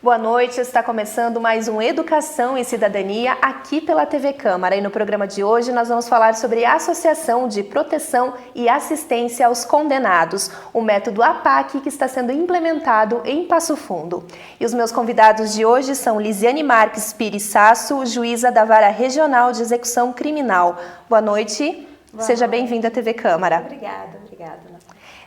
Boa noite, está começando mais um Educação e Cidadania aqui pela TV Câmara. E no programa de hoje nós vamos falar sobre a Associação de Proteção e Assistência aos Condenados, o método APAC que está sendo implementado em Passo Fundo. E os meus convidados de hoje são Lisiane Marques Pires Sasso, juíza da Vara Regional de Execução Criminal. Boa noite, seja bem-vinda à TV Câmara. Obrigada.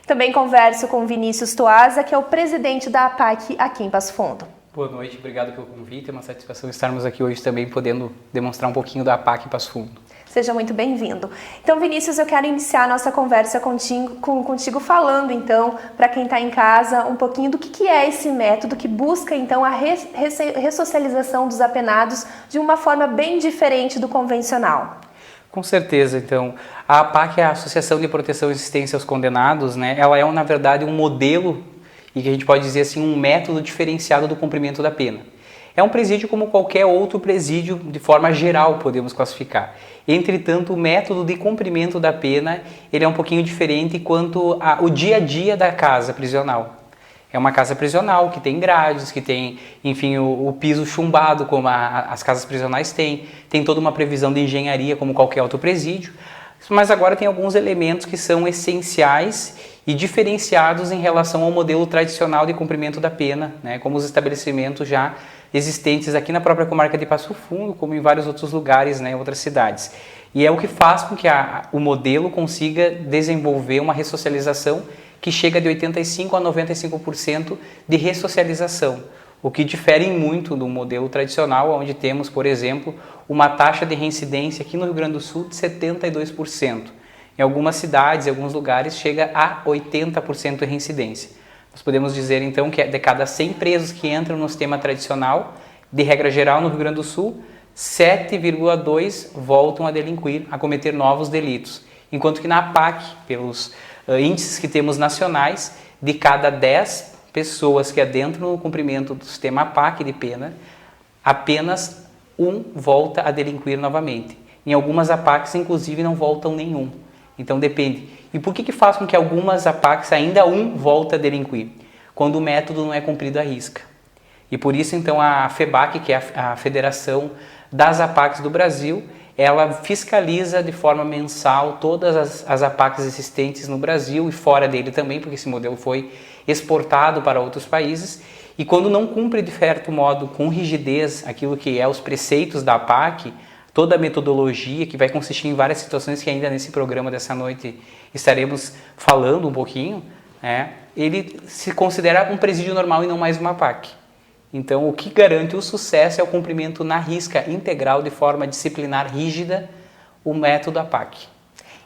Também converso com Vinícius Toasa, que é o presidente da APAC aqui em Passo Fundo. Boa noite, obrigado pelo convite, é uma satisfação estarmos aqui hoje também podendo demonstrar um pouquinho da APAC em Passo Fundo. Seja muito bem-vindo. Então, Vinícius, eu quero iniciar a nossa conversa contigo falando, então, para quem está em casa, um pouquinho do que é esse método que busca, então, a ressocialização dos apenados de uma forma bem diferente do convencional. Com certeza, então, a APAC é a Associação de Proteção e Assistência aos Condenados, né? Ela é, na verdade, um modelo e que a gente pode dizer assim, um método diferenciado do cumprimento da pena. É um presídio como qualquer outro presídio, de forma geral, podemos classificar. Entretanto, o método de cumprimento da pena, ele é um pouquinho diferente quanto ao dia a dia da casa prisional. É uma casa prisional que tem grades, que tem, enfim, o piso chumbado, como as casas prisionais têm. Tem toda uma previsão de engenharia, como qualquer outro presídio. Mas agora tem alguns elementos que são essenciais e diferenciados em relação ao modelo tradicional de cumprimento da pena, né, como os estabelecimentos já existentes aqui na própria comarca de Passo Fundo, como em vários outros lugares, né, em outras cidades. E é o que faz com que o modelo consiga desenvolver uma ressocialização que chega de 85% a 95% de ressocialização, o que difere muito do modelo tradicional, onde temos, por exemplo, uma taxa de reincidência aqui no Rio Grande do Sul de 72%. Em algumas cidades, em alguns lugares, chega a 80% de reincidência. Nós podemos dizer, então, que de cada 100 presos que entram no sistema tradicional, de regra geral, no Rio Grande do Sul, 7,2 voltam a delinquir, a cometer novos delitos. Enquanto que na APAC, pelos índices que temos nacionais, de cada 10 pessoas que adentram no cumprimento do sistema APAC de pena, apenas um volta a delinquir novamente. Em algumas APACs, inclusive, não voltam nenhum. Então depende. E por que faz com que algumas APACs ainda um volta a delinquir? Quando o método não é cumprido à risca. E por isso então a FEBAC, que é a Federação das APACs do Brasil, ela fiscaliza de forma mensal todas as APACs existentes no Brasil e fora dele também, porque esse modelo foi exportado para outros países. E quando não cumpre de certo modo com rigidez aquilo que é os preceitos da APAC, toda a metodologia, que vai consistir em várias situações que ainda nesse programa dessa noite estaremos falando um pouquinho, né? Ele se considera um presídio normal e não mais uma APAC. Então, o que garante o sucesso é o cumprimento na risca integral, de forma disciplinar rígida, o método APAC.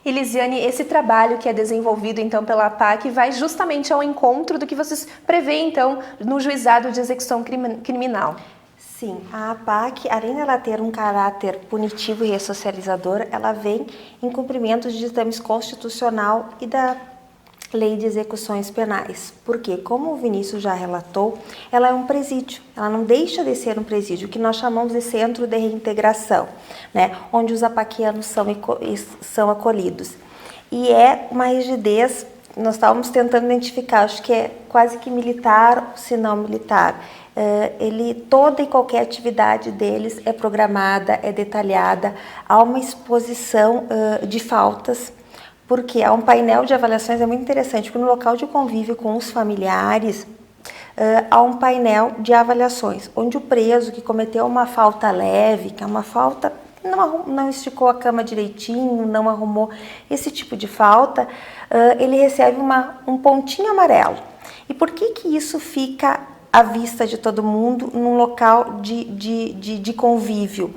E Lisiane, esse trabalho que é desenvolvido então pela APAC vai justamente ao encontro do que vocês prevêem então no juizado de execução criminal. Sim, a APAC, além de ela ter um caráter punitivo e ressocializador, ela vem em cumprimento de ditames constitucional e da Lei de Execuções Penais. Porque, como o Vinícius já relatou, ela é um presídio, ela não deixa de ser um presídio, que nós chamamos de centro de reintegração, né, onde os apaquianos são acolhidos. E é uma rigidez, nós estávamos tentando identificar, acho que é quase que militar, se não militar. Toda e qualquer atividade deles é programada, é detalhada, há uma exposição de faltas, porque há um painel de avaliações, é muito interessante, porque no local de convívio com os familiares, há um painel de avaliações, onde o preso que cometeu uma falta leve, que é uma falta, não esticou a cama direitinho, não arrumou esse tipo de falta, ele recebe um pontinho amarelo. E por que isso fica à vista de todo mundo num local de convívio?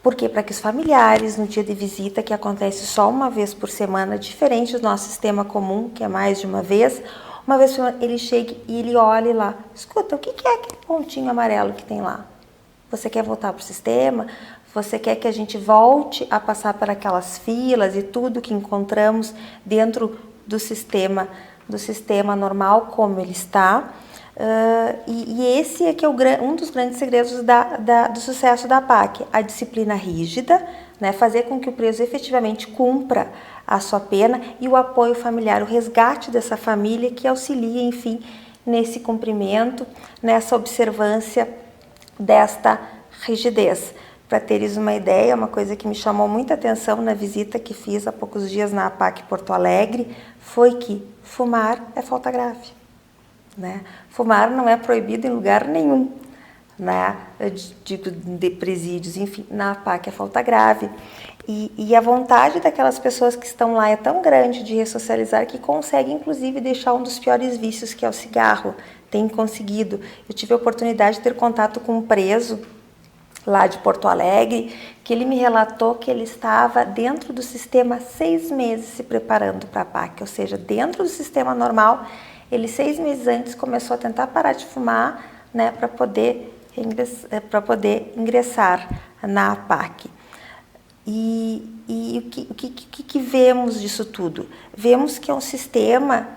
Porque para que os familiares, no dia de visita, que acontece só uma vez por semana, diferente do nosso sistema comum, que é mais de uma vez por semana, ele chegue e ele olhe lá, escuta, o que é aquele pontinho amarelo que tem lá? Você quer voltar para o sistema? Você quer que a gente volte a passar por aquelas filas e tudo que encontramos dentro do sistema normal como ele está? E esse é que é um dos grandes segredos do sucesso da APAC, a disciplina rígida, né? Fazer com que o preso efetivamente cumpra a sua pena e o apoio familiar, o resgate dessa família que auxilia, enfim, nesse cumprimento, nessa observância desta rigidez. Para teres uma ideia, uma coisa que me chamou muita atenção na visita que fiz há poucos dias na APAC Porto Alegre foi que fumar é falta grave, né? Fumar não é proibido em lugar nenhum, né? De presídios, enfim, na APAC é falta grave. E a vontade daquelas pessoas que estão lá é tão grande de ressocializar que consegue, inclusive, deixar um dos piores vícios, que é o cigarro. Tem conseguido. Eu tive a oportunidade de ter contato com um preso lá de Porto Alegre, que ele me relatou que ele estava dentro do sistema 6 meses se preparando para a PAC, ou seja, dentro do sistema normal, ele 6 meses antes começou a tentar parar de fumar, né, para poder ingressar na PAC. E o que vemos disso tudo? Vemos que é um sistema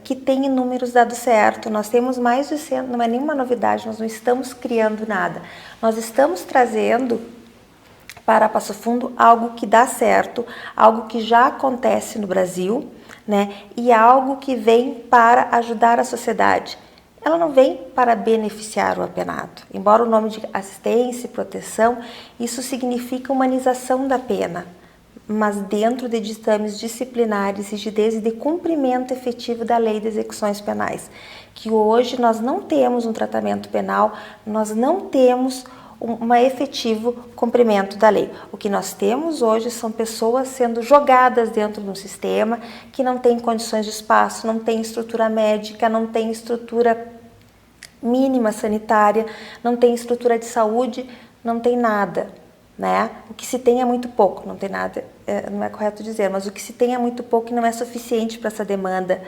que tem inúmeros dados certo. Nós temos mais de 100, não é nenhuma novidade, nós não estamos criando nada. Nós estamos trazendo para Passo Fundo algo que dá certo, algo que já acontece no Brasil, né? E algo que vem para ajudar a sociedade. Ela não vem para beneficiar o apenado. Embora o nome de assistência e proteção, isso significa humanização da pena, mas dentro de ditames disciplinares, rigidez e de cumprimento efetivo da lei de execuções penais. Que hoje nós não temos um tratamento penal, nós não temos um efetivo cumprimento da lei. O que nós temos hoje são pessoas sendo jogadas dentro de um sistema que não tem condições de espaço, não tem estrutura médica, não tem estrutura mínima sanitária, não tem estrutura de saúde, não tem nada, né? O que se tem é muito pouco, não tem nada, não é correto dizer, mas o que se tem é muito pouco e não é suficiente para essa demanda.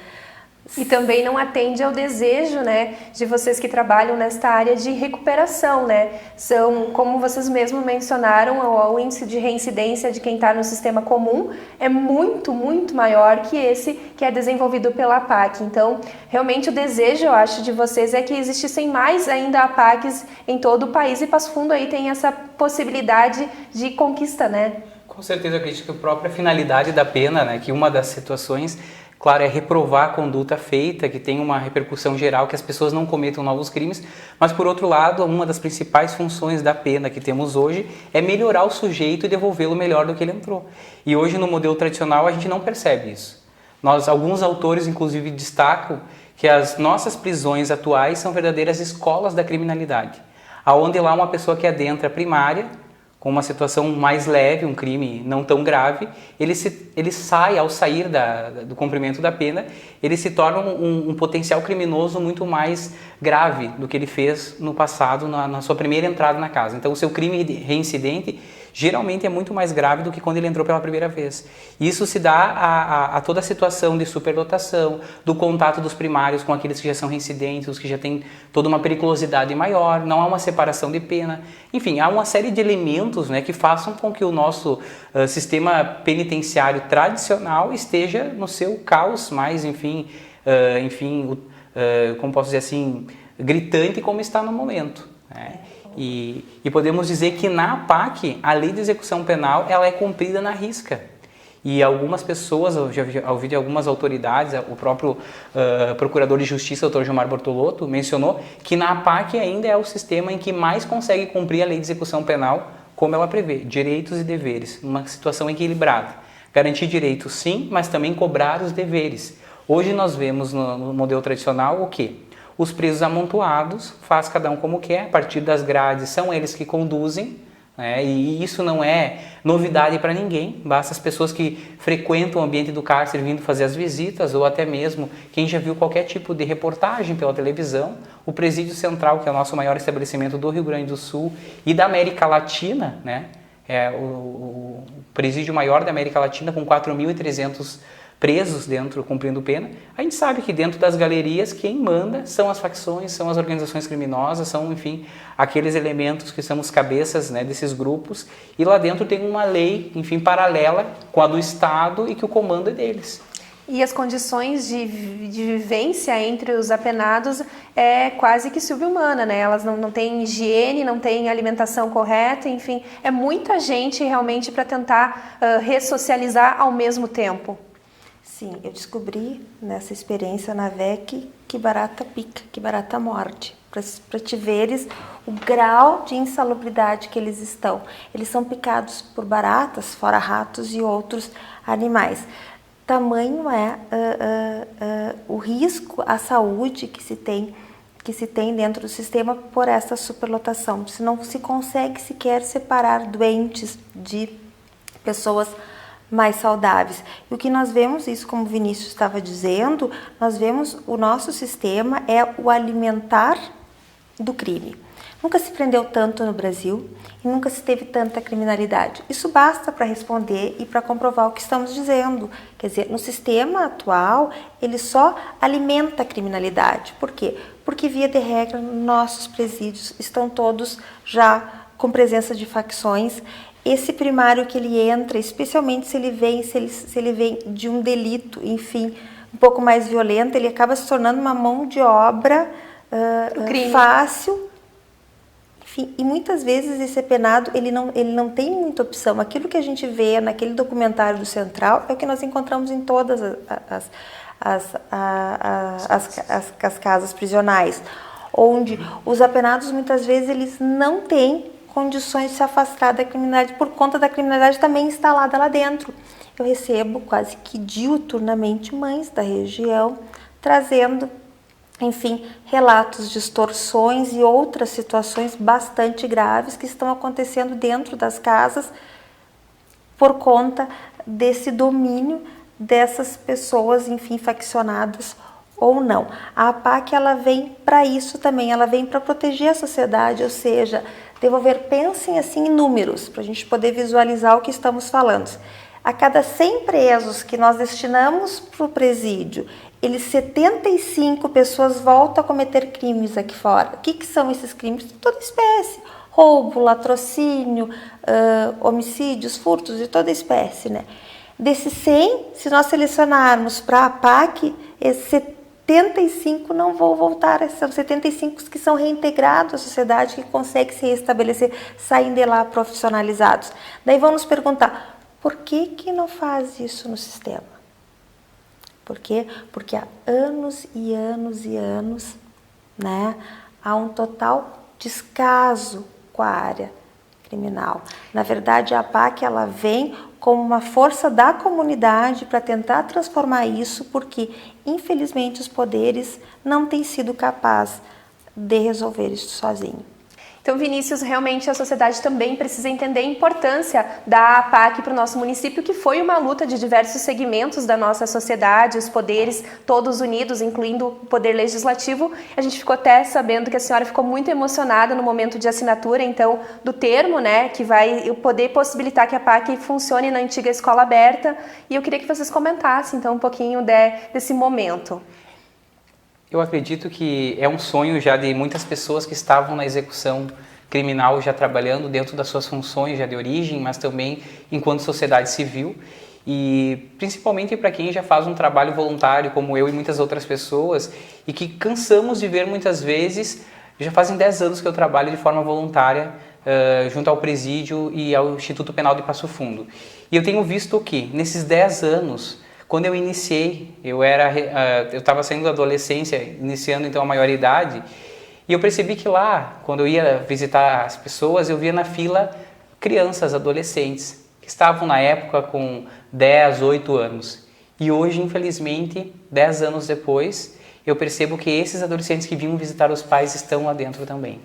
E também não atende ao desejo, né, de vocês que trabalham nesta área de recuperação, né? São, como vocês mesmos mencionaram, o índice de reincidência de quem está no sistema comum é muito, muito maior que esse que é desenvolvido pela APAC. Então, realmente o desejo, eu acho, de vocês é que existissem mais ainda APACs em todo o país, e Passo Fundo aí tem essa possibilidade de conquista, né? Com certeza, eu acredito que a própria finalidade da pena, né, que uma das situações, claro, é reprovar a conduta feita, que tem uma repercussão geral, que as pessoas não cometam novos crimes, mas por outro lado, uma das principais funções da pena que temos hoje é melhorar o sujeito e devolvê-lo melhor do que ele entrou. E hoje no modelo tradicional a gente não percebe isso. Alguns autores inclusive destacam que as nossas prisões atuais são verdadeiras escolas da criminalidade, aonde lá uma pessoa que adentra a primária, com uma situação mais leve, um crime não tão grave, ele sai, ao sair do cumprimento da pena, ele se torna um potencial criminoso muito mais grave do que ele fez no passado, na sua primeira entrada na casa. Então, o seu crime reincidente geralmente é muito mais grave do que quando ele entrou pela primeira vez. Isso se dá a toda a situação de superdotação, do contato dos primários com aqueles que já são reincidentes, os que já têm toda uma periculosidade maior, não há uma separação de pena. Enfim, há uma série de elementos, né, que façam com que o nosso sistema penitenciário tradicional esteja no seu caos mais, como posso dizer assim, gritante como está no momento, né? E podemos dizer que na APAC, a lei de execução penal, ela é cumprida na risca. E algumas pessoas, eu já ouvi de algumas autoridades, o próprio Procurador de Justiça, Dr. Gilmar Bortolotto, mencionou que na APAC ainda é o sistema em que mais consegue cumprir a lei de execução penal, como ela prevê, direitos e deveres, numa situação equilibrada. Garantir direitos sim, mas também cobrar os deveres. Hoje nós vemos no modelo tradicional o quê? Os presos amontoados, faz cada um como quer, a partir das grades são eles que conduzem, né? E isso não é novidade para ninguém, basta as pessoas que frequentam o ambiente do cárcere vindo fazer as visitas, ou até mesmo quem já viu qualquer tipo de reportagem pela televisão. O Presídio Central, que é o nosso maior estabelecimento do Rio Grande do Sul e da América Latina, né? É o presídio maior da América Latina, com 4.300 presos dentro, cumprindo pena. A gente sabe que dentro das galerias quem manda são as facções, são as organizações criminosas, são, enfim, aqueles elementos que são os cabeças, né, desses grupos, e lá dentro tem uma lei, enfim, paralela com a do Estado e que o comando é deles. E as condições de vivência entre os apenados é quase que subhumana, né? Elas não têm higiene, não têm alimentação correta, enfim, é muita gente realmente para tentar ressocializar ao mesmo tempo. Sim, eu descobri nessa experiência na VEC que barata pica, que barata morde. Para te veres o grau de insalubridade que eles estão. Eles são picados por baratas, fora ratos e outros animais. Tamanho é o risco à saúde que se tem dentro do sistema por essa superlotação. Se não se consegue sequer separar doentes de pessoas mais saudáveis. E o que nós vemos, isso como o Vinícius estava dizendo, nós vemos o nosso sistema é o alimentar do crime. Nunca se prendeu tanto no Brasil e nunca se teve tanta criminalidade. Isso basta para responder e para comprovar o que estamos dizendo. Quer dizer, no sistema atual, ele só alimenta a criminalidade. Por quê? Porque, via de regra, nossos presídios estão todos já com presença de facções. Esse primário que ele entra, especialmente se ele vem de um delito, enfim, um pouco mais violento, ele acaba se tornando uma mão de obra fácil. Enfim, e muitas vezes esse apenado, ele não tem muita opção. Aquilo que a gente vê naquele documentário do Central é o que nós encontramos em todas as casas prisionais, onde os apenados muitas vezes eles não têm condições de se afastar da criminalidade por conta da criminalidade também instalada lá dentro. Eu recebo quase que diuturnamente mães da região trazendo, enfim, relatos de extorsões e outras situações bastante graves que estão acontecendo dentro das casas por conta desse domínio dessas pessoas, enfim, faccionadas ou não. A APAC, ela vem para isso também, ela vem para proteger a sociedade, ou seja, pensem assim em números, para a gente poder visualizar o que estamos falando. A cada 100 presos que nós destinamos para o presídio, 75 pessoas voltam a cometer crimes aqui fora. O que são esses crimes? De toda espécie. Roubo, latrocínio, homicídios, furtos, de toda espécie, né? Desses 100, se nós selecionarmos para a APAC, esses 75 não vão voltar, são 75 que são reintegrados à sociedade, que conseguem se restabelecer, saem de lá profissionalizados. Daí vão nos perguntar, por que não faz isso no sistema? Por quê? Porque há anos e anos e anos, né, há um total descaso com a área criminal. Na verdade, a APAC, ela vem como uma força da comunidade para tentar transformar isso, porque, infelizmente, os poderes não têm sido capazes de resolver isso sozinho. Então, Vinícius, realmente a sociedade também precisa entender a importância da APAC para o nosso município, que foi uma luta de diversos segmentos da nossa sociedade, os poderes todos unidos, incluindo o poder legislativo. A gente ficou até sabendo que a senhora ficou muito emocionada no momento de assinatura, então, do termo, né, que vai poder possibilitar que a APAC funcione na antiga escola aberta. E eu queria que vocês comentassem, então, um pouquinho desse momento. Eu acredito que é um sonho já de muitas pessoas que estavam na execução criminal, já trabalhando dentro das suas funções já de origem, mas também enquanto sociedade civil, e principalmente para quem já faz um trabalho voluntário, como eu e muitas outras pessoas, e que cansamos de ver muitas vezes. Já fazem 10 anos que eu trabalho de forma voluntária junto ao Presídio e ao Instituto Penal de Passo Fundo. E eu tenho visto que, nesses 10 anos, quando eu iniciei, eu estava saindo da adolescência, iniciando então a maioridade, e eu percebi que lá, quando eu ia visitar as pessoas, eu via na fila crianças, adolescentes, que estavam na época com 10, 8 anos. E hoje, infelizmente, 10 anos depois, eu percebo que esses adolescentes que vinham visitar os pais estão lá dentro também.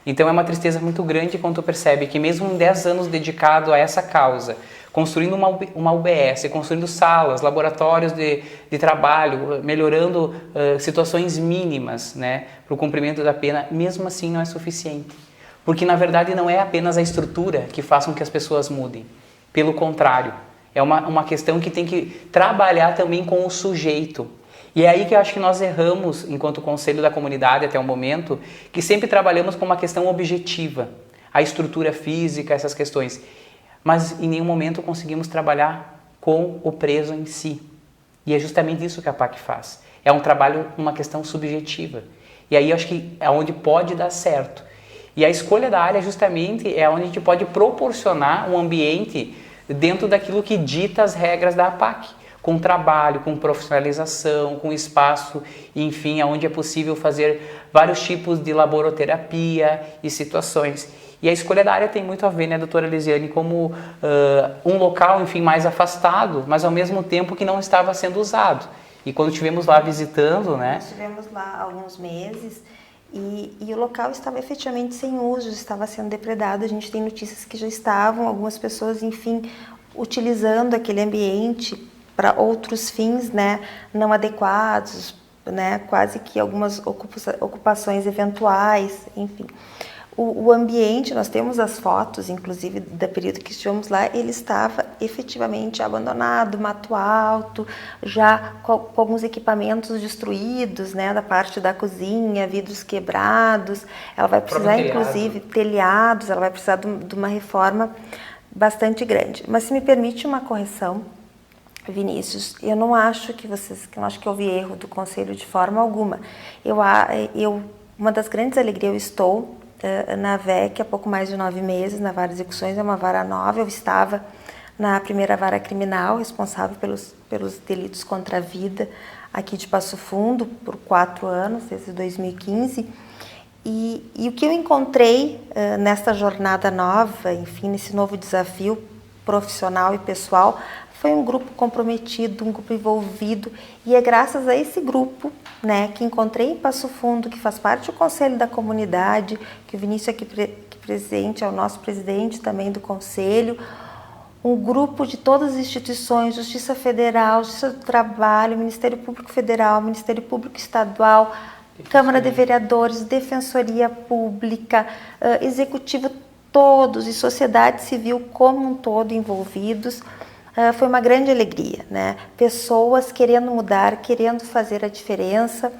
Então é uma tristeza muito grande quando tu percebe que mesmo em 10 anos dedicado a essa causa, construindo uma UBS, construindo salas, laboratórios de trabalho, melhorando situações mínimas, né, para o cumprimento da pena, mesmo assim não é suficiente. Porque na verdade não é apenas a estrutura que faz com que as pessoas mudem. Pelo contrário, é uma questão que tem que trabalhar também com o sujeito. E é aí que eu acho que nós erramos, enquanto Conselho da Comunidade até o momento, que sempre trabalhamos com uma questão objetiva, a estrutura física, essas questões. Mas em nenhum momento conseguimos trabalhar com o preso em si. E é justamente isso que a PAC faz. É um trabalho, uma questão subjetiva. E aí eu acho que é onde pode dar certo. E a escolha da área justamente é onde a gente pode proporcionar um ambiente dentro daquilo que dita as regras da APAC, com trabalho, com profissionalização, com espaço, enfim, onde é possível fazer vários tipos de laboroterapia e situações. E a escolha da área tem muito a ver, né, doutora Elisiane, como um local, enfim, mais afastado, mas ao mesmo tempo que não estava sendo usado. E quando estivemos lá visitando, né? Estivemos lá há alguns meses e o local estava efetivamente sem uso, estava sendo depredado. A gente tem notícias que já estavam, algumas pessoas, enfim, utilizando aquele ambiente para outros fins, né, não adequados, né, quase que algumas ocupações eventuais, enfim. O ambiente, nós temos as fotos, inclusive, do período que estivemos lá, ele estava efetivamente abandonado, mato alto, já com alguns equipamentos destruídos, né, da parte da cozinha, vidros quebrados. Ela vai precisar, inclusive, telhados, ela vai precisar de uma reforma bastante grande. Mas se me permite uma correção, Vinícius, eu não acho que houve erro do Conselho de forma alguma. Uma das grandes alegrias, eu estou na VEC há pouco mais de 9 meses, na vara de execuções, é uma vara nova. Eu estava na primeira vara criminal, responsável pelos delitos contra a vida aqui de Passo Fundo, por 4 anos, desde 2015. E o que eu encontrei nesta jornada nova, enfim, nesse novo desafio profissional e pessoal, foi um grupo comprometido, um grupo envolvido, e é graças a esse grupo, né, que encontrei em Passo Fundo, que faz parte do Conselho da Comunidade, que o Vinícius aqui presente é o nosso presidente também do Conselho, um grupo de todas as instituições, Justiça Federal, Justiça do Trabalho, Ministério Público Federal, Ministério Público Estadual, Câmara de Vereadores, Defensoria Pública, Executivo, todos, e sociedade civil como um todo envolvidos. Foi uma grande alegria, né? Pessoas querendo mudar, querendo fazer a diferença,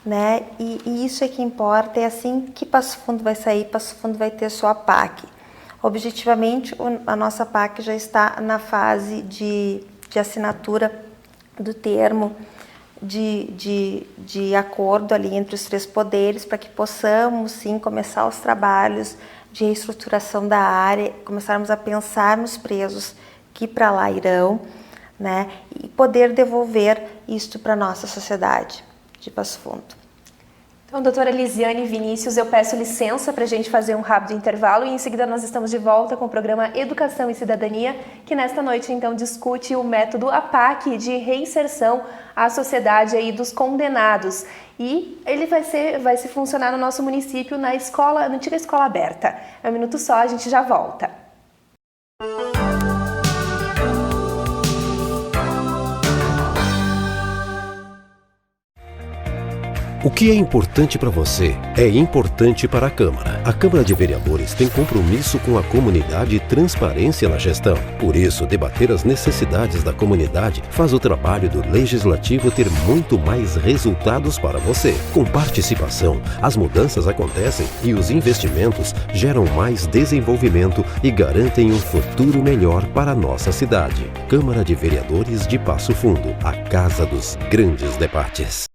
né? E isso é que importa, é assim que Passo Fundo vai sair, Passo Fundo vai ter sua PAC. Objetivamente, a nossa PAC já está na fase de assinatura do termo de acordo ali entre os 3 poderes, para que possamos, sim, começar os trabalhos de reestruturação da área, começarmos a pensar nos presos que para lá irão, né, e poder devolver isto para a nossa sociedade de Passo Fundo. Então, doutora Elisiane e Vinícius, eu peço licença para a gente fazer um rápido intervalo e em seguida nós estamos de volta com o programa Educação e Cidadania, que nesta noite então discute o método APAC de reinserção à sociedade aí dos condenados. E ele vai se funcionar no nosso município na antiga escola aberta. É um minuto só, a gente já volta. O que é importante para você é importante para a Câmara. A Câmara de Vereadores tem compromisso com a comunidade e transparência na gestão. Por isso, debater as necessidades da comunidade faz o trabalho do Legislativo ter muito mais resultados para você. Com participação, as mudanças acontecem e os investimentos geram mais desenvolvimento e garantem um futuro melhor para a nossa cidade. Câmara de Vereadores de Passo Fundo, a casa dos grandes debates.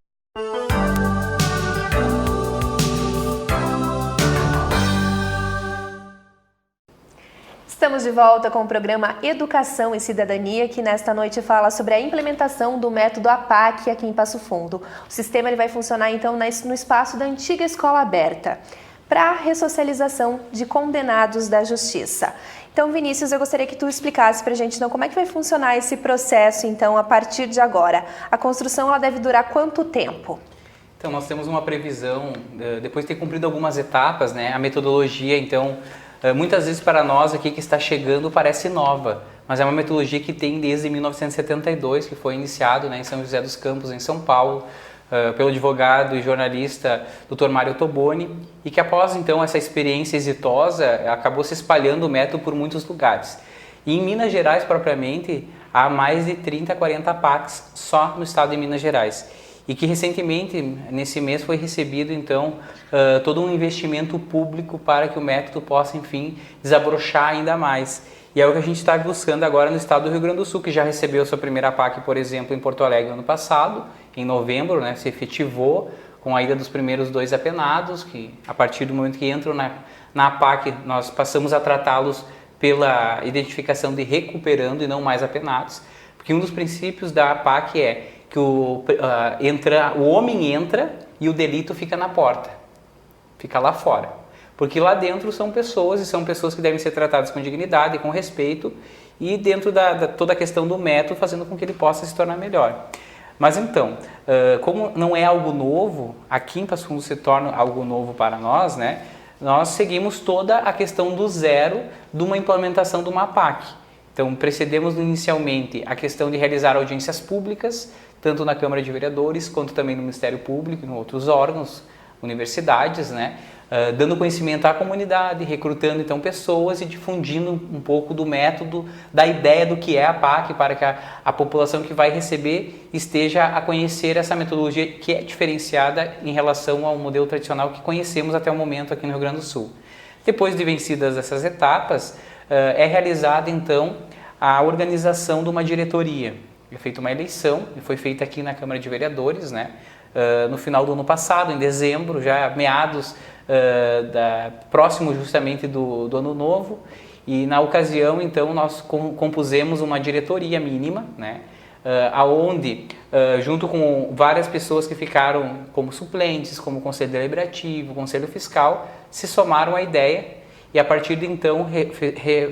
Estamos de volta com o programa Educação e Cidadania, que nesta noite fala sobre a implementação do método APAC aqui em Passo Fundo. O sistema ele vai funcionar então no espaço da antiga escola aberta, para a ressocialização de condenados da justiça. Então, Vinícius, eu gostaria que tu explicasse para a gente então, como é que vai funcionar esse processo então a partir de agora. A construção ela deve durar quanto tempo? Então, nós temos uma previsão, depois de ter cumprido algumas etapas, né, a metodologia, então, muitas vezes para nós aqui que está chegando parece nova, mas é uma metodologia que tem desde 1972, que foi iniciado, né, em São José dos Campos, em São Paulo, pelo advogado e jornalista Dr. Mário Toboni, e que após então essa experiência exitosa acabou se espalhando o método por muitos lugares. E em Minas Gerais propriamente há mais de 30 a 40 PACs só no estado de Minas Gerais. E que recentemente, nesse mês, foi recebido, então, todo um investimento público para que o método possa, enfim, desabrochar ainda mais. E é o que a gente está buscando agora no estado do Rio Grande do Sul, que já recebeu sua primeira PAC, por exemplo, em Porto Alegre ano passado, em novembro, né, se efetivou com a ida dos primeiros 2 apenados, que a partir do momento que entram na PAC, nós passamos a tratá-los pela identificação de recuperando e não mais apenados, porque um dos princípios da PAC é que o homem entra e o delito fica na porta, fica lá fora. Porque lá dentro são pessoas, e são pessoas que devem ser tratadas com dignidade, com respeito, e dentro da toda a questão do método, fazendo com que ele possa se tornar melhor. Mas então, como não é algo novo, aqui em Passo Fundo se torna algo novo para nós, né? Nós seguimos toda a questão do zero de uma implementação de uma PAC. Então, precedemos inicialmente a questão de realizar audiências públicas, tanto na Câmara de Vereadores, quanto também no Ministério Público e em outros órgãos, universidades, né? Dando conhecimento à comunidade, recrutando então pessoas e difundindo um pouco do método, da ideia do que é a PAC, para que a população que vai receber esteja a conhecer essa metodologia que é diferenciada em relação ao modelo tradicional que conhecemos até o momento aqui no Rio Grande do Sul. Depois de vencidas essas etapas, é realizada então a organização de uma diretoria. É feita uma eleição, e foi feita aqui na Câmara de Vereadores, né? No final do ano passado, em dezembro, já meados próximo justamente do ano novo, e na ocasião então nós compusemos uma diretoria mínima, né, aonde junto com várias pessoas que ficaram como suplentes, como conselho deliberativo, conselho fiscal, se somaram à ideia, e a partir de então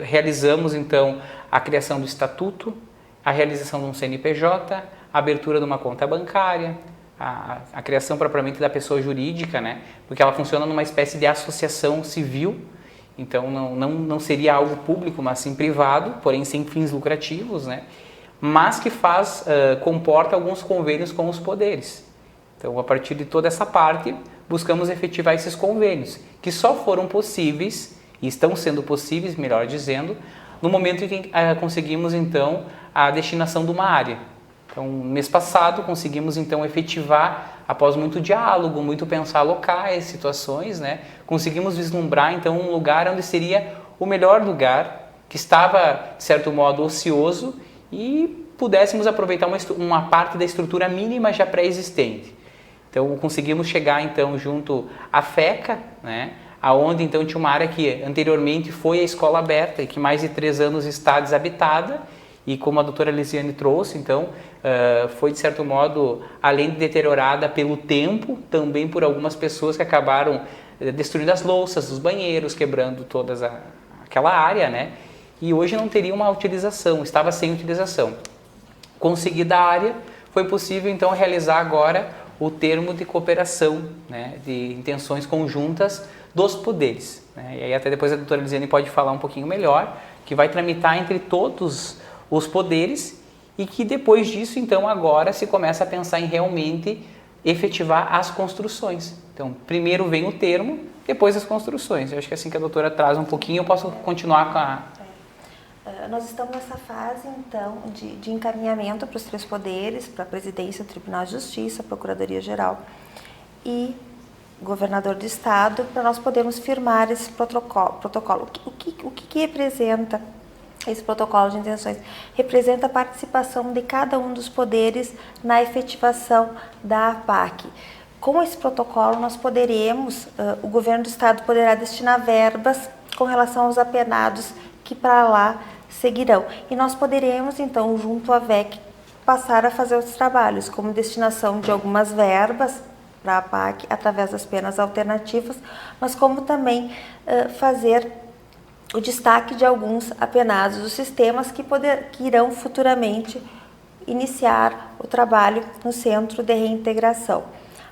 realizamos então a criação do estatuto, a realização de um CNPJ, a abertura de uma conta bancária, a criação propriamente da pessoa jurídica, né? Porque ela funciona numa espécie de associação civil, então não seria algo público, mas sim privado, porém sem fins lucrativos, né? Mas que comporta alguns convênios com os poderes. Então, a partir de toda essa parte, buscamos efetivar esses convênios, que só foram possíveis, e estão sendo possíveis, melhor dizendo, no momento em que conseguimos, então, a destinação de uma área. Então, no mês passado, conseguimos, então, efetivar, após muito diálogo, muito pensar locais, situações, né? Conseguimos vislumbrar, então, um lugar onde seria o melhor lugar, que estava, de certo modo, ocioso, e pudéssemos aproveitar uma parte da estrutura mínima já pré-existente. Então, conseguimos chegar, então, junto à FECA, né? Aonde, então, tinha uma área que anteriormente foi a escola aberta e que mais de 3 anos está desabitada, e como a doutora Lisiane trouxe, então, foi de certo modo, além de deteriorada pelo tempo, também por algumas pessoas que acabaram destruindo as louças, os banheiros, quebrando toda aquela área, né? E hoje não teria uma utilização, estava sem utilização. Conseguida a área, foi possível então realizar agora o termo de cooperação, né, de intenções conjuntas dos poderes, né? E aí até depois a doutora Lisiane pode falar um pouquinho melhor, que vai tramitar entre todos os poderes, e que depois disso, então, agora se começa a pensar em realmente efetivar as construções. Então, primeiro vem o termo, depois as construções. Eu acho que é assim que a doutora traz um pouquinho, eu posso continuar com a... Nós estamos nessa fase, então, de encaminhamento para os 3 poderes, para a Presidência do Tribunal de Justiça, a Procuradoria-Geral e Governador do Estado, para nós podermos firmar esse protocolo. O que representa esse protocolo de intenções? Representa a participação de cada um dos poderes na efetivação da PAC. Com esse protocolo, nós poderemos, o Governo do Estado poderá destinar verbas com relação aos apenados que para lá seguirão. E nós poderemos, então, junto à VEC, passar a fazer os trabalhos, como destinação de algumas verbas para a PAC, através das penas alternativas, mas como também fazer o destaque de alguns apenados dos sistemas que irão futuramente iniciar o trabalho no Centro de Reintegração.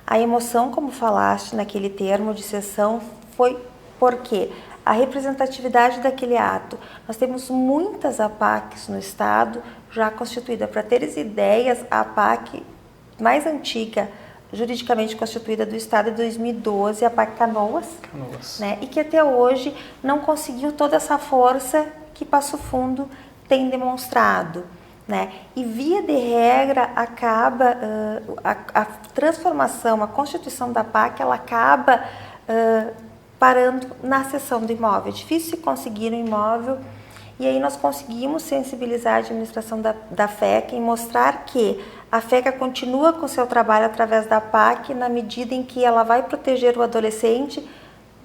A emoção, como falaste naquele termo de sessão, foi porque a representatividade daquele ato. Nós temos muitas APACs no Estado já constituída. Para teres ideias, a APAC mais antiga, juridicamente constituída do Estado, é 2012, a APAC Canoas. Né? E que até hoje não conseguiu toda essa força que Passo Fundo tem demonstrado. Né? E via de regra, acaba a transformação, a constituição da APAC, ela acaba parando na cessão do imóvel. É difícil conseguir um imóvel E aí nós conseguimos sensibilizar a administração da FECA e mostrar que a FECA continua com seu trabalho através da PAC na medida em que ela vai proteger o adolescente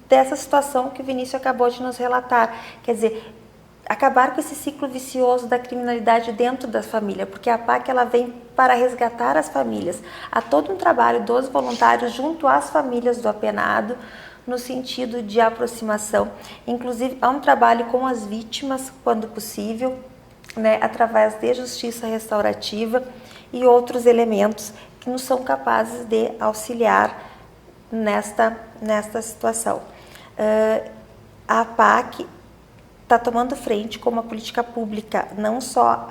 dessa situação que o Vinícius acabou de nos relatar. Quer dizer, acabar com esse ciclo vicioso da criminalidade dentro da família, porque a PAC ela vem para resgatar as famílias. Há todo um trabalho dos voluntários junto às famílias do apenado, no sentido de aproximação. Inclusive, há um trabalho com as vítimas, quando possível, né, através de justiça restaurativa e outros elementos que nos são capazes de auxiliar nesta situação. A PAC está tomando frente com uma política pública, não só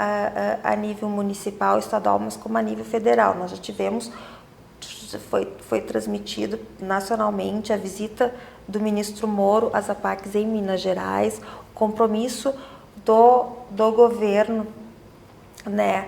a nível municipal, estadual, mas como a nível federal. Nós já tivemos, foi transmitido nacionalmente a visita do ministro Moro às APACs em Minas Gerais, o compromisso do governo, né,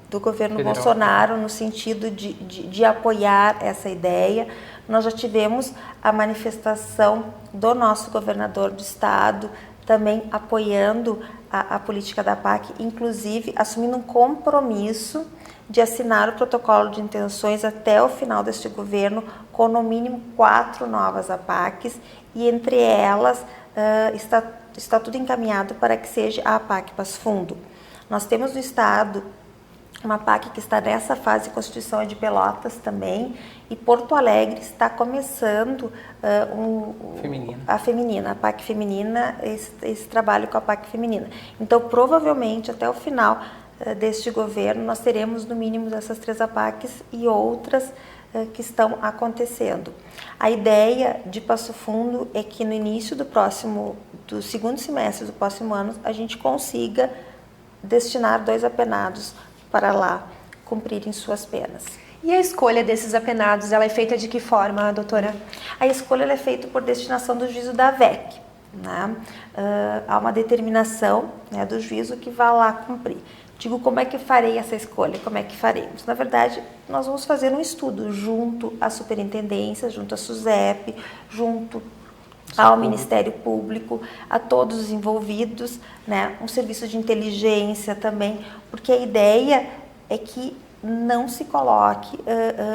do governo federal, Bolsonaro, no sentido de apoiar essa ideia. Nós já tivemos a manifestação do nosso governador do estado, também apoiando a política da PAC, inclusive assumindo um compromisso de assinar o protocolo de intenções até o final deste governo, com no mínimo 4 novas APACs, e entre elas está tudo encaminhado para que seja a APAC Passo Fundo. Nós temos no estado uma PAC que está nessa fase de constituição de Pelotas também, e Porto Alegre está começando a PAC feminina, esse trabalho com a PAC feminina. Então, provavelmente, até o final deste governo, nós teremos no mínimo essas 3 APACs e outras que estão acontecendo. A ideia de Passo Fundo é que no início do segundo semestre do próximo ano, a gente consiga destinar 2 apenados para lá cumprirem suas penas. E a escolha desses apenados, ela é feita de que forma, doutora? A escolha ela é feita por destinação do juízo da VEC. Né? Há uma determinação, né, do juízo que vai lá cumprir. Digo, como é que farei essa escolha? Como é que faremos? Na verdade, nós vamos fazer um estudo junto à superintendência, junto à SUSEP, junto ao Ministério Público, a todos os envolvidos, né? Um serviço de inteligência também, porque a ideia é que não se coloque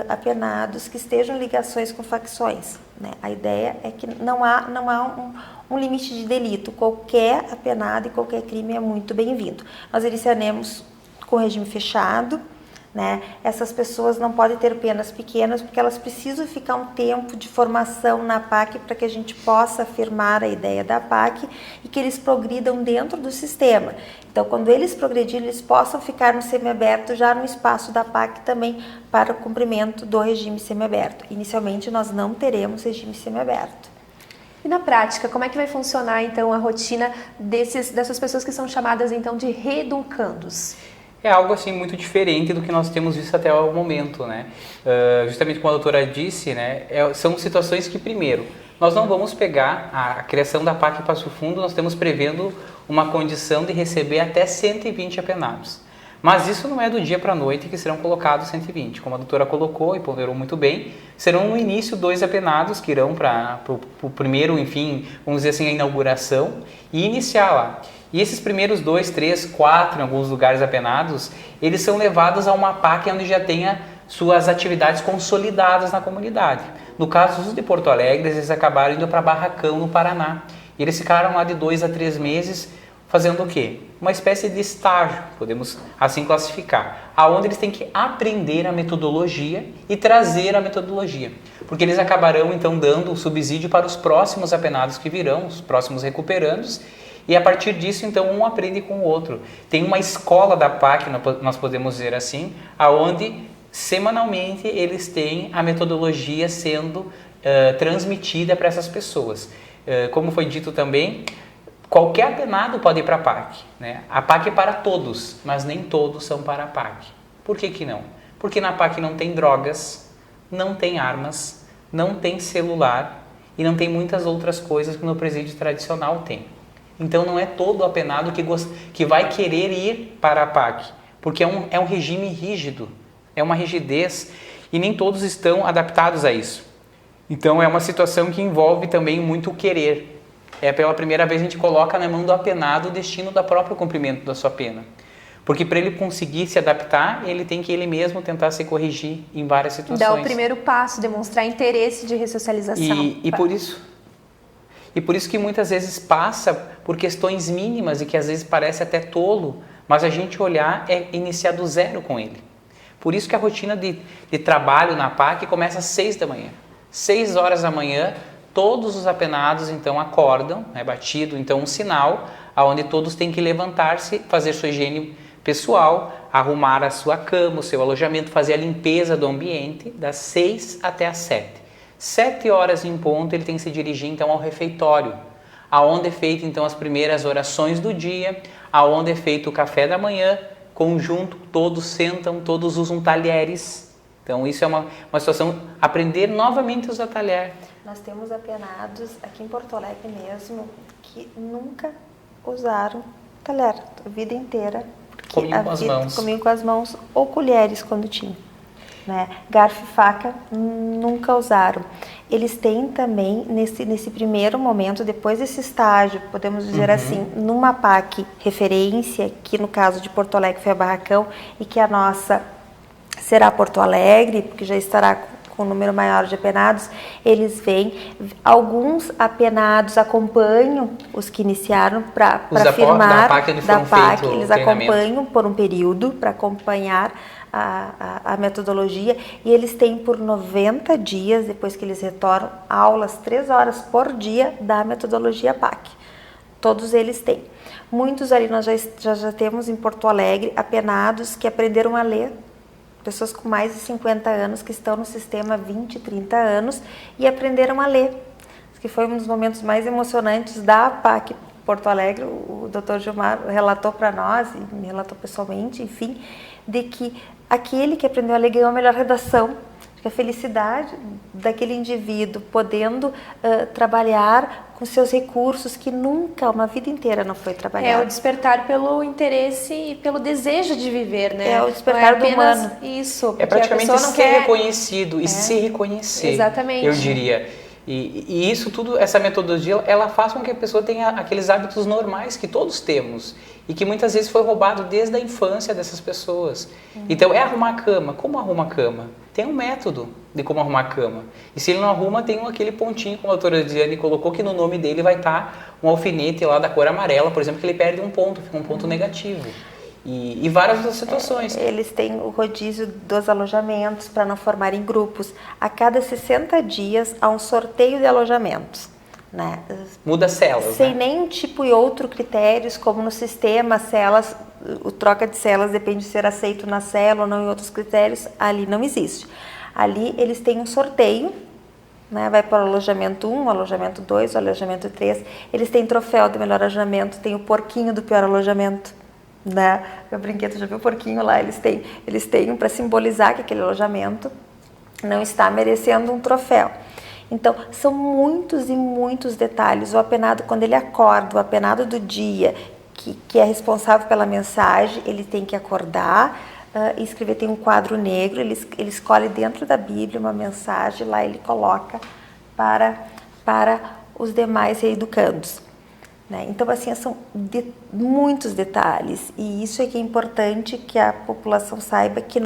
apenados que estejam em ligações com facções, né? A ideia é que não há um limite de delito. Qualquer apenado e qualquer crime é muito bem-vindo. Nós iniciaremos com regime fechado, né? Essas pessoas não podem ter penas pequenas porque elas precisam ficar um tempo de formação na PAC para que a gente possa afirmar a ideia da PAC e que eles progridam dentro do sistema. Então, quando eles progredirem, eles possam ficar no semiaberto já no espaço da PAC também para o cumprimento do regime semiaberto. Inicialmente, nós não teremos regime semiaberto. E na prática, como é que vai funcionar então a rotina dessas pessoas que são chamadas então de reeducandos? É algo assim muito diferente do que nós temos visto até o momento, né? Justamente como a doutora disse, né? São situações que, primeiro, nós não vamos pegar a criação da PAC Passo Fundo, nós estamos prevendo uma condição de receber até 120 apenados. Mas isso não é do dia para a noite que serão colocados 120. Como a doutora colocou e ponderou muito bem, serão no início 2 apenados que irão para o primeiro, enfim, vamos dizer assim, a inauguração e iniciar lá. E esses primeiros 2, 3, 4, em alguns lugares apenados, eles são levados a uma PAC onde já tenha suas atividades consolidadas na comunidade. No caso os de Porto Alegre, eles acabaram indo para Barracão, no Paraná. E eles ficaram lá de 2 a 3 meses fazendo o quê? Uma espécie de estágio, podemos assim classificar, aonde eles têm que aprender a metodologia e trazer a metodologia. Porque eles acabarão então dando o subsídio para os próximos apenados que virão, os próximos recuperandos. E a partir disso, então, um aprende com o outro. Tem uma escola da PAC, nós podemos dizer assim, aonde semanalmente eles têm a metodologia sendo transmitida para essas pessoas. Como foi dito também, qualquer apenado pode ir para a PAC, né? A PAC é para todos, mas nem todos são para a PAC. Por que não? Porque na PAC não tem drogas, não tem armas, não tem celular e não tem muitas outras coisas que no presídio tradicional tem. Então não é todo apenado que vai querer ir para a PAC, porque é um regime rígido, é uma rigidez e nem todos estão adaptados a isso. Então é uma situação que envolve também muito querer. Pela primeira vez a gente coloca na mão do apenado o destino do próprio cumprimento da sua pena. Porque para ele conseguir se adaptar, ele tem que ele mesmo tentar se corrigir em várias situações. Dar o primeiro passo, demonstrar interesse de ressocialização. E por isso que muitas vezes passa por questões mínimas e que às vezes parece até tolo, mas a gente olhar é iniciar do zero com ele. Por isso que a rotina de trabalho na PAC começa às 6 da manhã. 6 horas da manhã, todos os apenados então acordam, é batido então um sinal, onde todos têm que levantar-se, fazer sua higiene pessoal, arrumar a sua cama, o seu alojamento, fazer a limpeza do ambiente, das 6 até as 7. 7 horas em ponto ele tem que se dirigir então ao refeitório, aonde é feito então as primeiras orações do dia, aonde é feito o café da manhã, conjunto, todos sentam, todos usam talheres. Então isso é uma situação, aprender novamente a usar talher. Nós temos apenados aqui em Porto Alegre mesmo que nunca usaram talher a vida inteira. Comiam com as mãos. Comiam com as mãos ou colheres quando tinham. Né? Garfo e faca nunca usaram. Eles têm também, nesse primeiro momento, depois desse estágio, podemos dizer assim, numa PAC referência, que no caso de Porto Alegre foi a Barracão, e que a nossa será Porto Alegre, porque já estará com um número maior de apenados, eles vêm, alguns apenados acompanham os que iniciaram para firmar da PAC, eles acompanham por um período para acompanhar a metodologia, e eles têm por 90 dias, depois que eles retornam, aulas 3 horas por dia da metodologia PAC. Todos eles têm. Muitos ali nós já temos em Porto Alegre apenados que aprenderam a ler, pessoas com mais de 50 anos que estão no sistema há 20, 30 anos e aprenderam a ler, que foi um dos momentos mais emocionantes da PAC Porto Alegre. O Dr. Gilmar relatou para nós, e me relatou pessoalmente, enfim, de que aquele que aprendeu a ler ganhou a melhor redação, que a felicidade daquele indivíduo podendo trabalhar com seus recursos que nunca, uma vida inteira não foi trabalhado. É o despertar pelo interesse e pelo desejo de viver, né? É o despertar do humano. Isso. É praticamente a pessoa ser reconhecido e se reconhecer. Exatamente. Eu diria. E isso tudo, essa metodologia, ela faz com que a pessoa tenha aqueles hábitos normais que todos temos e que muitas vezes foi roubado desde a infância dessas pessoas. Então, é arrumar a cama. Como arruma a cama? Tem um método de como arrumar a cama. E se ele não arruma, tem aquele pontinho, como a doutora Diane colocou, que no nome dele vai estar um alfinete lá da cor amarela, por exemplo, que ele perde um ponto, fica um ponto negativo. E várias outras situações. Eles têm o rodízio dos alojamentos para não formarem grupos. A cada 60 dias há um sorteio de alojamentos. Né? Muda celas, sem nenhum tipo e outro critérios, como no sistema, celas, o troca de celas depende de ser aceito na cela ou não em outros critérios, ali não existe. Ali eles têm um sorteio, né? Vai para o alojamento 1, o alojamento 2, o alojamento 3, eles têm troféu do melhor alojamento, tem o porquinho do pior alojamento, né? Eu brinquei, tu já viu o porquinho lá, eles têm para simbolizar que aquele alojamento não está merecendo um troféu. Então, são muitos e muitos detalhes. O apenado, quando ele acorda, o apenado do dia, que é responsável pela mensagem, ele tem que acordar e escrever. Tem um quadro negro, ele escolhe dentro da Bíblia uma mensagem, lá ele coloca para os demais reeducandos. Né? Então, assim, são muitos detalhes, e isso é que é importante que a população saiba que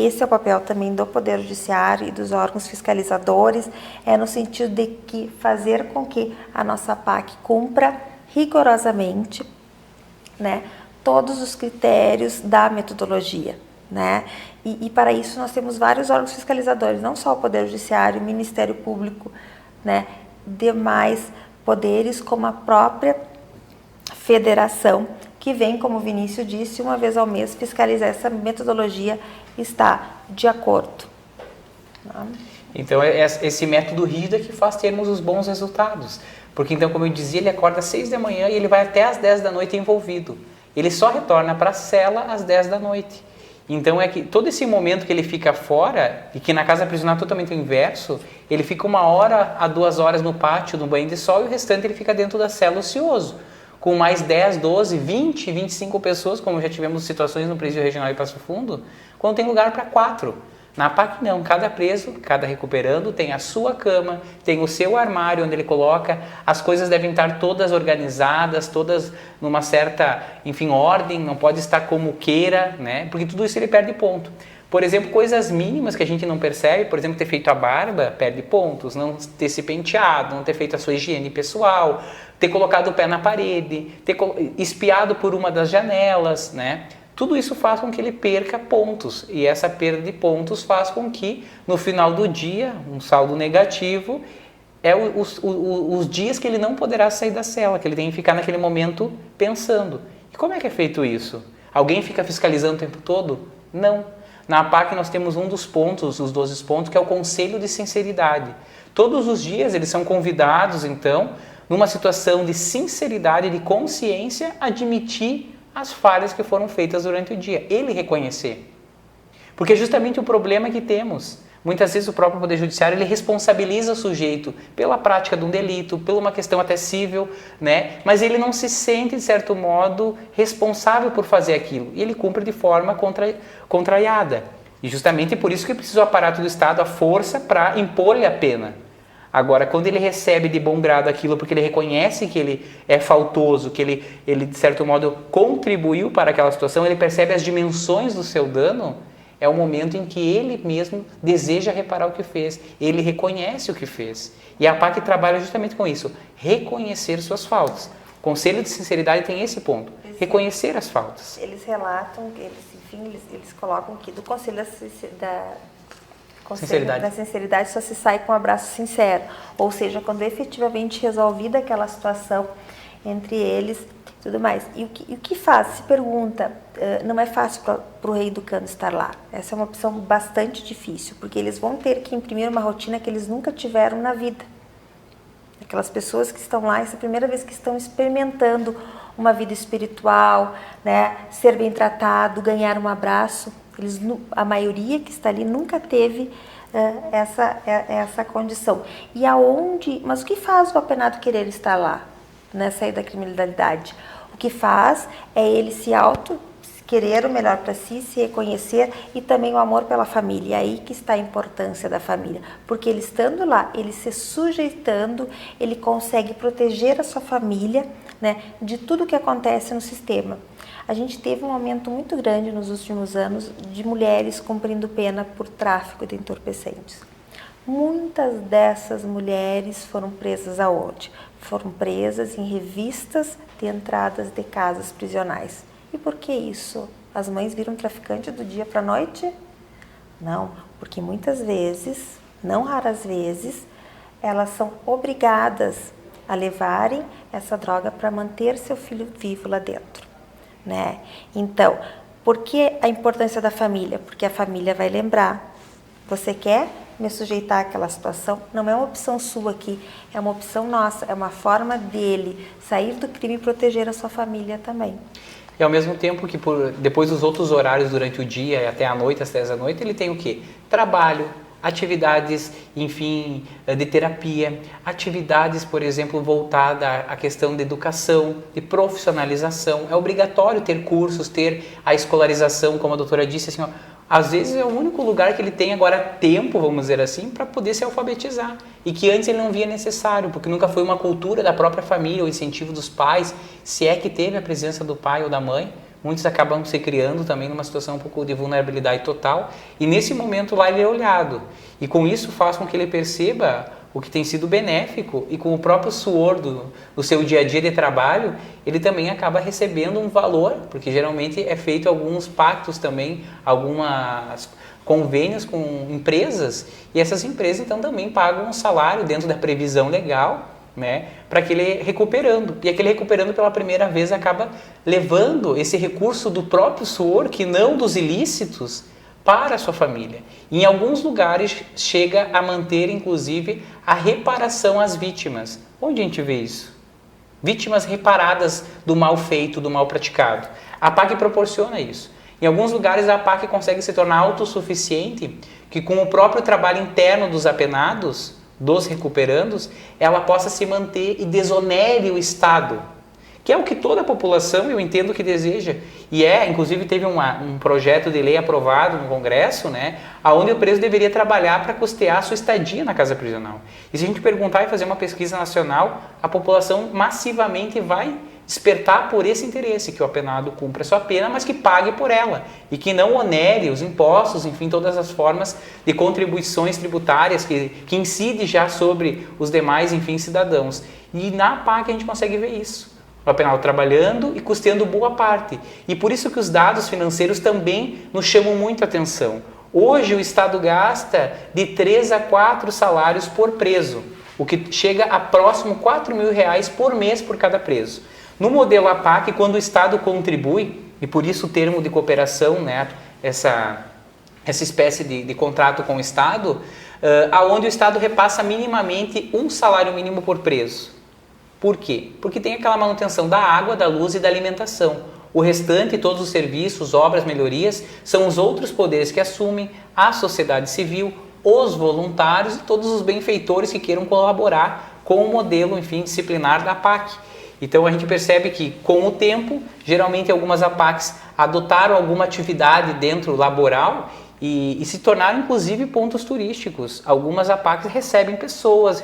esse é o papel também do Poder Judiciário e dos órgãos fiscalizadores, é no sentido de que fazer com que a nossa PAC cumpra rigorosamente, né, todos os critérios da metodologia. Né? E para isso nós temos vários órgãos fiscalizadores, não só o Poder Judiciário, o Ministério Público, né, demais poderes, como a própria federação, que vem, como o Vinícius disse, uma vez ao mês fiscalizar essa metodologia está de acordo. Então, é esse método rígido é que faz termos os bons resultados. Porque, então, como eu dizia, ele acorda às 6 da manhã e ele vai até às 10 da noite envolvido. Ele só retorna para a cela às 10 da noite. Então, é que todo esse momento que ele fica fora, e que na casa prisional é totalmente o inverso, ele fica 1 hora a 2 horas no pátio, no banho de sol, e o restante ele fica dentro da cela ocioso, com mais 10, 12, 20, 25 pessoas, como já tivemos situações no Presídio Regional de Passo Fundo, quando tem lugar para 4. Na APAC não, cada preso, cada recuperando tem a sua cama, tem o seu armário onde ele coloca, as coisas devem estar todas organizadas, todas numa certa, enfim, ordem, não pode estar como queira, né? Porque tudo isso ele perde ponto. Por exemplo, coisas mínimas que a gente não percebe, por exemplo, ter feito a barba, perde pontos, não ter se penteado, não ter feito a sua higiene pessoal, ter colocado o pé na parede, ter espiado por uma das janelas, né? Tudo isso faz com que ele perca pontos, e essa perda de pontos faz com que, no final do dia, um saldo negativo, é os dias que ele não poderá sair da cela, que ele tem que ficar naquele momento pensando. E como é que é feito isso? Alguém fica fiscalizando o tempo todo? Não. Na APAC nós temos um dos pontos, os 12 pontos, que é o Conselho de Sinceridade. Todos os dias eles são convidados, então, numa situação de sinceridade e de consciência, admitir as falhas que foram feitas durante o dia, ele reconhecer. Porque justamente o problema que temos, muitas vezes o próprio Poder Judiciário, ele responsabiliza o sujeito pela prática de um delito, por uma questão até cível, né? Mas ele não se sente, de certo modo, responsável por fazer aquilo, e ele cumpre de forma contrariada. E justamente por isso que precisa o aparato do Estado, a força, para impor-lhe a pena. Agora, quando ele recebe de bom grado aquilo porque ele reconhece que ele é faltoso, que ele de certo modo contribuiu para aquela situação, ele percebe as dimensões do seu dano, é o momento em que ele mesmo deseja reparar o que fez, ele reconhece o que fez. E a APAC trabalha justamente com isso, reconhecer suas faltas. O Conselho de Sinceridade tem esse ponto, reconhecer as faltas. Eles relatam, eles colocam que do Conselho da Sinceridade só se sai com um abraço sincero, ou seja, quando efetivamente resolvida aquela situação entre eles e tudo mais. E o que faz? Se pergunta, não é fácil para o reeducando estar lá. Essa é uma opção bastante difícil, porque eles vão ter que imprimir uma rotina que eles nunca tiveram na vida. Aquelas pessoas que estão lá, essa é a primeira vez que estão experimentando uma vida espiritual, né? Ser bem tratado, ganhar um abraço. A maioria que está ali nunca teve essa condição. Mas o que faz o apenado querer estar lá, né, sair da criminalidade? O que faz é ele querer o melhor para si, se reconhecer, e também o amor pela família. É aí que está a importância da família, porque ele estando lá, ele se sujeitando, ele consegue proteger a sua família, né, de tudo que acontece no sistema. A gente teve um aumento muito grande nos últimos anos de mulheres cumprindo pena por tráfico de entorpecentes. Muitas dessas mulheres foram presas aonde? Foram presas em revistas de entradas de casas prisionais. E por que isso? As mães viram traficante do dia para a noite? Não, porque muitas vezes, não raras vezes, elas são obrigadas a levarem essa droga para manter seu filho vivo lá dentro. Né? Então, por que a importância da família? Porque a família vai lembrar, você quer me sujeitar àquela situação? Não é uma opção sua aqui, é uma opção nossa, é uma forma dele sair do crime e proteger a sua família também. E ao mesmo tempo que depois dos outros horários durante o dia e até a noite, às 10 da noite, ele tem o quê? Trabalho, atividades, enfim, de terapia, atividades, por exemplo, voltada à questão de educação, de profissionalização. É obrigatório ter cursos, ter a escolarização, como a doutora disse, assim, ó, às vezes é o único lugar que ele tem agora tempo, vamos dizer assim, para poder se alfabetizar. E que antes ele não via necessário, porque nunca foi uma cultura da própria família, o incentivo dos pais, se é que teve a presença do pai ou da mãe. Muitos acabam se criando também numa situação um pouco de vulnerabilidade total, e nesse momento lá ele é olhado, e com isso faz com que ele perceba o que tem sido benéfico, e com o próprio suor do seu dia a dia de trabalho, ele também acaba recebendo um valor, porque geralmente é feito alguns pactos também, algumas convênios com empresas, e essas empresas então também pagam um salário dentro da previsão legal, né, para aquele recuperando. E aquele recuperando pela primeira vez acaba levando esse recurso do próprio suor, que não dos ilícitos, para a sua família. E em alguns lugares chega a manter, inclusive, a reparação às vítimas. Onde a gente vê isso? Vítimas reparadas do mal feito, do mal praticado. A APAC proporciona isso. Em alguns lugares a APAC consegue se tornar autossuficiente, que com o próprio trabalho interno dos apenados, dos recuperandos, ela possa se manter e desonere o Estado, que é o que toda a população, eu entendo, que deseja. E inclusive teve um projeto de lei aprovado no Congresso, né, onde o preso deveria trabalhar para custear a sua estadia na casa prisional. E se a gente perguntar e fazer uma pesquisa nacional, a população massivamente vai despertar por esse interesse, que o apenado cumpra a sua pena, mas que pague por ela e que não onere os impostos, enfim, todas as formas de contribuições tributárias que incide já sobre os demais, enfim, cidadãos. E na APAC a gente consegue ver isso. O apenado trabalhando e custeando boa parte. E por isso que os dados financeiros também nos chamam muito a atenção. Hoje o Estado gasta de 3 a 4 salários por preso, o que chega a próximo R$4.000 por mês por cada preso. No modelo APAC, quando o Estado contribui, e por isso o termo de cooperação, né, essa espécie de contrato com o Estado, aonde o Estado repassa minimamente um salário mínimo por preso. Por quê? Porque tem aquela manutenção da água, da luz e da alimentação. O restante, todos os serviços, obras, melhorias, são os outros poderes que assumem, a sociedade civil, os voluntários e todos os benfeitores que queiram colaborar com o modelo, enfim, disciplinar da APAC. Então a gente percebe que com o tempo, geralmente algumas APACs adotaram alguma atividade dentro laboral e se tornaram inclusive pontos turísticos. Algumas APACs recebem pessoas,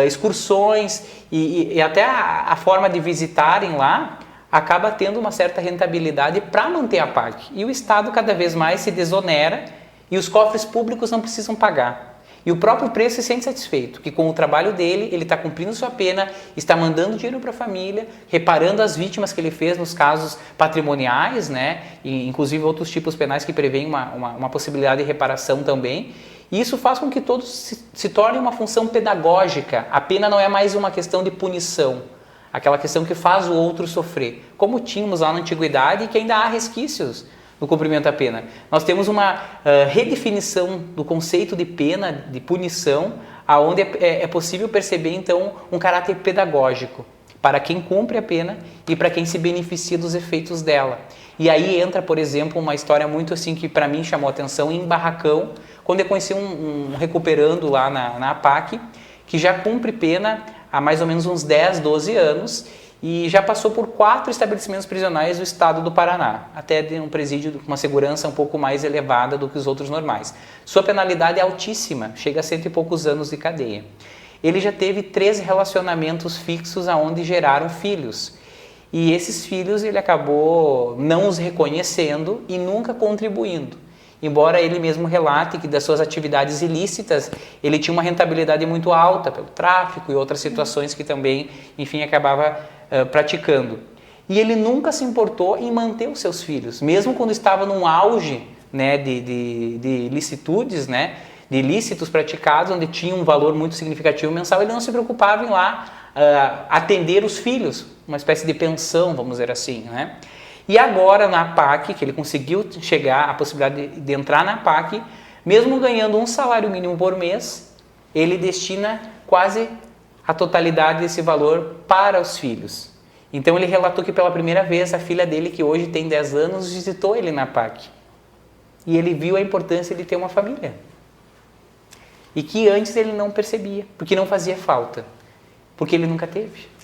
excursões e até a forma de visitarem lá acaba tendo uma certa rentabilidade para manter a APAC. E o Estado cada vez mais se desonera e os cofres públicos não precisam pagar. E o próprio preso se sente satisfeito, que com o trabalho dele, ele está cumprindo sua pena, está mandando dinheiro para a família, reparando as vítimas que ele fez nos casos patrimoniais, né? E, inclusive outros tipos penais que prevêem uma possibilidade de reparação também. E isso faz com que todos se torne uma função pedagógica. A pena não é mais uma questão de punição, aquela questão que faz o outro sofrer, como tínhamos lá na antiguidade e que ainda há resquícios no cumprimento da pena. Nós temos uma redefinição do conceito de pena, de punição, aonde é possível perceber então um caráter pedagógico para quem cumpre a pena e para quem se beneficia dos efeitos dela. E aí entra, por exemplo, uma história muito assim que para mim chamou a atenção em Barracão, quando eu conheci um recuperando lá na APAC, que já cumpre pena há mais ou menos uns 10, 12 anos, e já passou por 4 estabelecimentos prisionais do estado do Paraná, até de um presídio com uma segurança um pouco mais elevada do que os outros normais. Sua penalidade é altíssima, chega a 100 e poucos anos de cadeia. Ele já teve 3 relacionamentos fixos aonde geraram filhos. E esses filhos ele acabou não os reconhecendo e nunca contribuindo. Embora ele mesmo relate que das suas atividades ilícitas, ele tinha uma rentabilidade muito alta pelo tráfico e outras situações que também, enfim, acabava praticando. E ele nunca se importou em manter os seus filhos, mesmo quando estava num auge, né, de licitudes, né, de ilícitos praticados, onde tinha um valor muito significativo mensal, ele não se preocupava em lá atender os filhos, uma espécie de pensão, vamos dizer assim, né? E agora na APAC, que ele conseguiu chegar à possibilidade de entrar na APAC, mesmo ganhando um salário mínimo por mês, ele destina quase a totalidade desse valor para os filhos. Então ele relatou que pela primeira vez a filha dele, que hoje tem 10 anos, visitou ele na APAC. E ele viu a importância de ter uma família. E que antes ele não percebia, porque não fazia falta, porque ele nunca teve.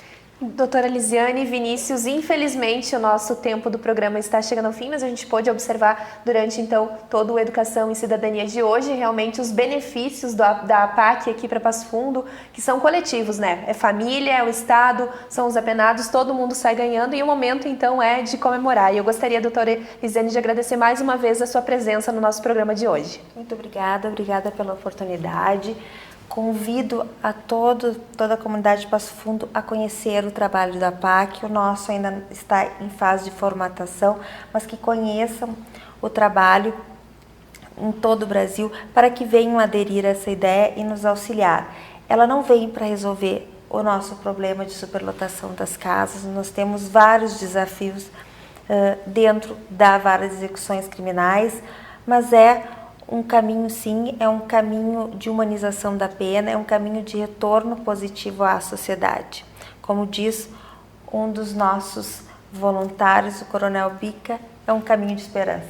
Doutora Lisiane, Vinícius, infelizmente o nosso tempo do programa está chegando ao fim, mas a gente pôde observar durante então todo o Educação e Cidadania de hoje realmente os benefícios da APAC aqui para Passo Fundo, que são coletivos, né? É família, é o Estado, são os apenados, todo mundo sai ganhando e o momento então é de comemorar. E eu gostaria, doutora Lisiane, de agradecer mais uma vez a sua presença no nosso programa de hoje. Muito obrigada pela oportunidade. Convido a toda a comunidade de Passo Fundo a conhecer o trabalho da APAC. O nosso ainda está em fase de formatação, mas que conheçam o trabalho em todo o Brasil para que venham aderir a essa ideia e nos auxiliar. Ela não vem para resolver o nosso problema de superlotação das casas. Nós temos vários desafios dentro da vara de execuções criminais, mas é um caminho, sim, é um caminho de humanização da pena, é um caminho de retorno positivo à sociedade. Como diz um dos nossos voluntários, o Coronel Bica, é um caminho de esperança.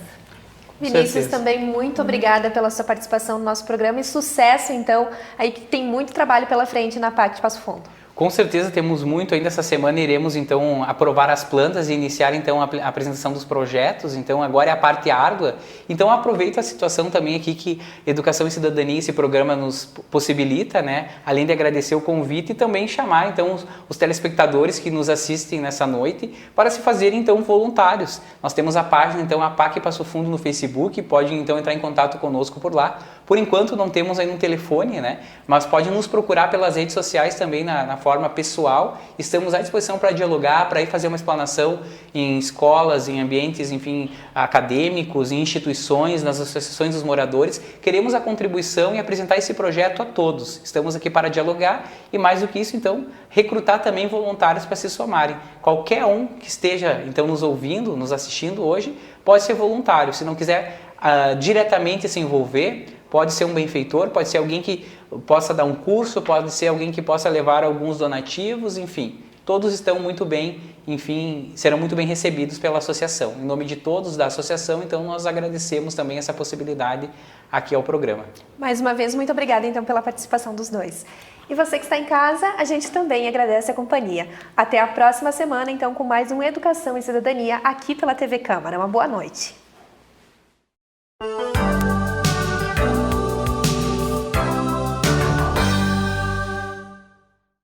Vinícius, também muito obrigada pela sua participação no nosso programa e sucesso, então, aí que tem muito trabalho pela frente na APAC de Passo Fundo. Com certeza temos muito, ainda essa semana iremos então aprovar as plantas e iniciar então a apresentação dos projetos, então agora é a parte árdua. Então aproveito a situação também aqui que Educação e Cidadania, esse programa nos possibilita, né, além de agradecer o convite e também chamar então os telespectadores que nos assistem nessa noite para se fazerem então voluntários. Nós temos a página então APAC Passo Fundo no Facebook, pode então entrar em contato conosco por lá. Por enquanto não temos aí um telefone, né, mas pode nos procurar pelas redes sociais também na forma pessoal. Estamos à disposição para dialogar, para ir fazer uma explanação em escolas, em ambientes, enfim, acadêmicos, em instituições, nas associações dos moradores. Queremos a contribuição e apresentar esse projeto a todos. Estamos aqui para dialogar e, mais do que isso, então, recrutar também voluntários para se somarem. Qualquer um que esteja, então, nos ouvindo, nos assistindo hoje, pode ser voluntário. Se não quiser diretamente se envolver, pode ser um benfeitor, pode ser alguém que possa dar um curso, pode ser alguém que possa levar alguns donativos, enfim. Todos estão muito bem, enfim, serão muito bem recebidos pela associação. Em nome de todos da associação, então, nós agradecemos também essa possibilidade aqui ao programa. Mais uma vez, muito obrigada, então, pela participação dos dois. E você que está em casa, a gente também agradece a companhia. Até a próxima semana, então, com mais um Educação e Cidadania aqui pela TV Câmara. Uma boa noite.